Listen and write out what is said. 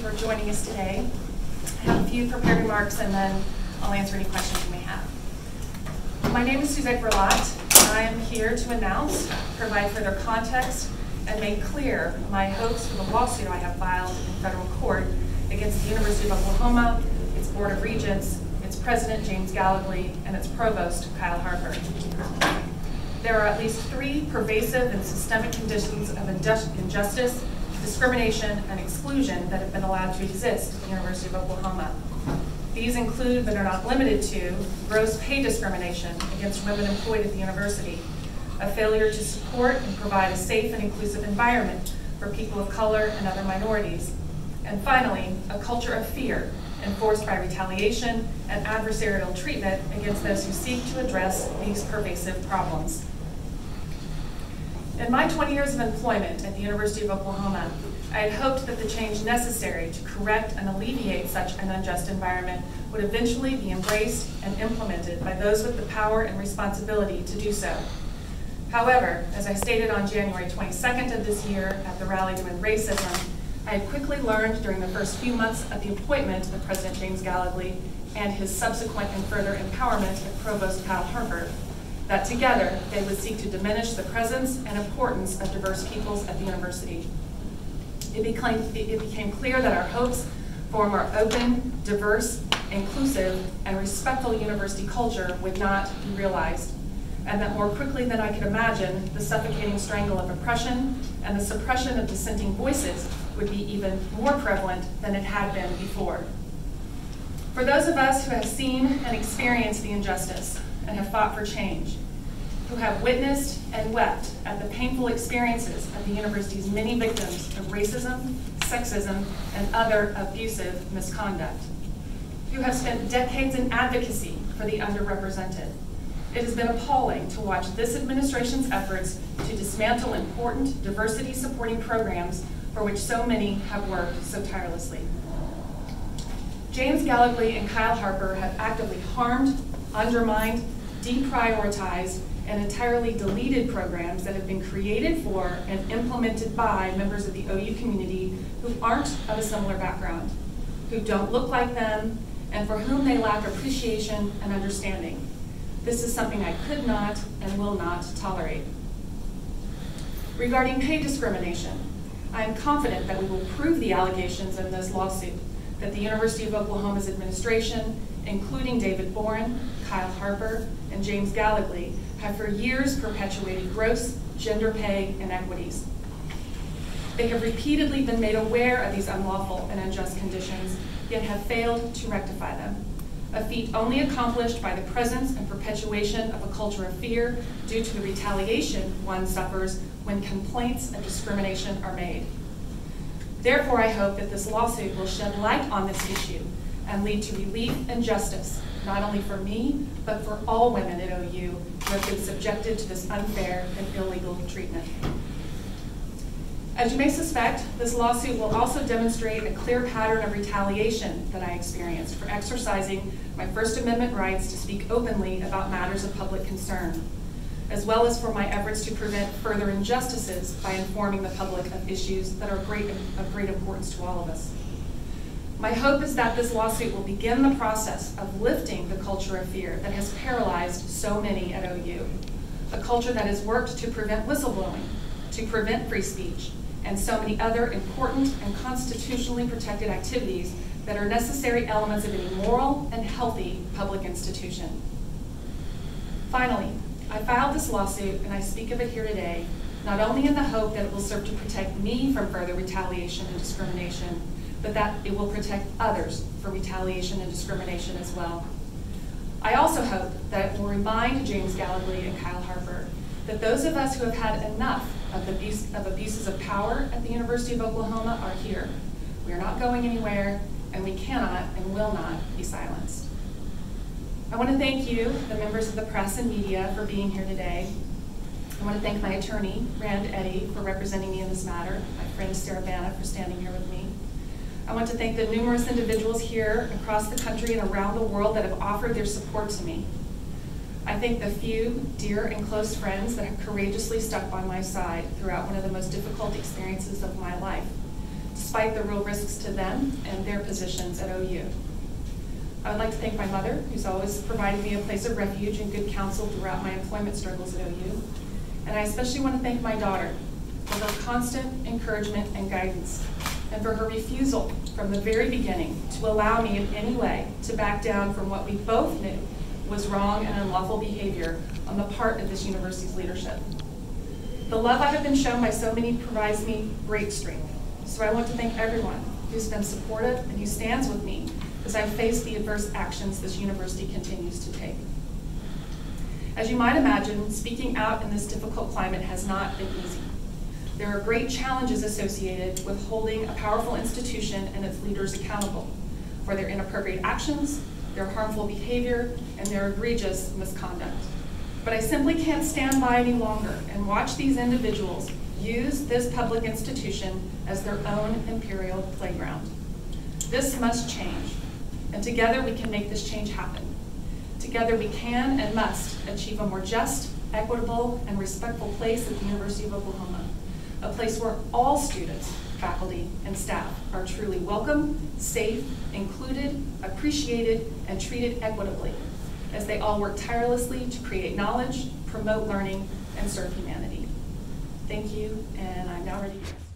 for joining us today. I have a few prepared remarks and then I'll answer any questions you may have. My name is Suzette Grillot. I am here to announce, provide further context, and make clear my hopes for the lawsuit I have filed in federal court against the University of Oklahoma, its Board of Regents, its President James Gallogly, and its Provost Kyle Harper. There are at least 3 pervasive and systemic conditions of injustice, discrimination, and exclusion that have been allowed to exist at the University of Oklahoma. These include, but are not limited to, gross pay discrimination against women employed at the university, a failure to support and provide a safe and inclusive environment for people of color and other minorities, and finally, a culture of fear enforced by retaliation and adversarial treatment against those who seek to address these pervasive problems. In my 20 years of employment at the University of Oklahoma, I had hoped that the change necessary to correct and alleviate such an unjust environment would eventually be embraced and implemented by those with the power and responsibility to do so. However, as I stated on January 22nd of this year at the Rally to End Racism, I had quickly learned during the first few months of the appointment of President James Gallogly and his subsequent and further empowerment of Provost Kyle Harper that together they would seek to diminish the presence and importance of diverse peoples at the university. It became clear that our hopes for a more open, diverse, inclusive, and respectful university culture would not be realized, and that more quickly than I could imagine, the suffocating strangle of oppression and the suppression of dissenting voices would be even more prevalent than it had been before. For those of us who have seen and experienced the injustice and have fought for change, who have witnessed and wept at the painful experiences of the university's many victims of racism, sexism, and other abusive misconduct, who have spent decades in advocacy for the underrepresented, it has been appalling to watch this administration's efforts to dismantle important diversity-supporting programs for which so many have worked so tirelessly. James Gallogly and Kyle Harper have actively harmed, undermined, deprioritized, and entirely deleted programs that have been created for and implemented by members of the OU community who aren't of a similar background, who don't look like them, and for whom they lack appreciation and understanding. This is something I could not and will not tolerate. Regarding pay discrimination, I am confident that we will prove the allegations in this lawsuit that the University of Oklahoma's administration, including David Boren, Kyle Harper, and James Gallogly, have for years perpetuated gross gender pay inequities. They have repeatedly been made aware of these unlawful and unjust conditions, yet have failed to rectify them, a feat only accomplished by the presence and perpetuation of a culture of fear due to the retaliation one suffers when complaints of discrimination are made. Therefore, I hope that this lawsuit will shed light on this issue and lead to relief and justice, not only for me, but for all women at OU who have been subjected to this unfair and illegal treatment. As you may suspect, this lawsuit will also demonstrate a clear pattern of retaliation that I experienced for exercising my First Amendment rights to speak openly about matters of public concern, as well as for my efforts to prevent further injustices by informing the public of issues that are of great importance to all of us. My hope is that this lawsuit will begin the process of lifting the culture of fear that has paralyzed so many at OU, a culture that has worked to prevent whistleblowing, to prevent free speech, and so many other important and constitutionally protected activities that are necessary elements of any moral and healthy public institution. Finally, I filed this lawsuit, and I speak of it here today, not only in the hope that it will serve to protect me from further retaliation and discrimination, but that it will protect others from retaliation and discrimination as well. I also hope that it will remind James Gallogly and Kyle Harper that those of us who have had enough of abuses of power at the University of Oklahoma are here. We are not going anywhere, and we cannot and will not be silenced. I want to thank you, the members of the press and media, for being here today. I want to thank my attorney, Rand Eddy, for representing me in this matter, my friend Sarah Banna for standing here with me. I want to thank the numerous individuals here across the country and around the world that have offered their support to me. I thank the few dear and close friends that have courageously stuck by my side throughout one of the most difficult experiences of my life, despite the real risks to them and their positions at OU. I would like to thank my mother, who's always provided me a place of refuge and good counsel throughout my employment struggles at OU. And I especially want to thank my daughter for her constant encouragement and guidance, and for her refusal from the very beginning to allow me in any way to back down from what we both knew was wrong and unlawful behavior on the part of this university's leadership. The love I have been shown by so many provides me great strength. So I want to thank everyone who's been supportive and who stands with me as I face the adverse actions this university continues to take. As you might imagine, speaking out in this difficult climate has not been easy. There are great challenges associated with holding a powerful institution and its leaders accountable for their inappropriate actions, their harmful behavior, and their egregious misconduct. But I simply can't stand by any longer and watch these individuals use this public institution as their own imperial playground. This must change, and together we can make this change happen. Together we can and must achieve a more just, equitable, and respectful place at the University of Oklahoma, a place where all students, faculty, and staff are truly welcome, safe, included, appreciated, and treated equitably, as they all work tirelessly to create knowledge, promote learning, and serve humanity. Thank you, and I'm now ready to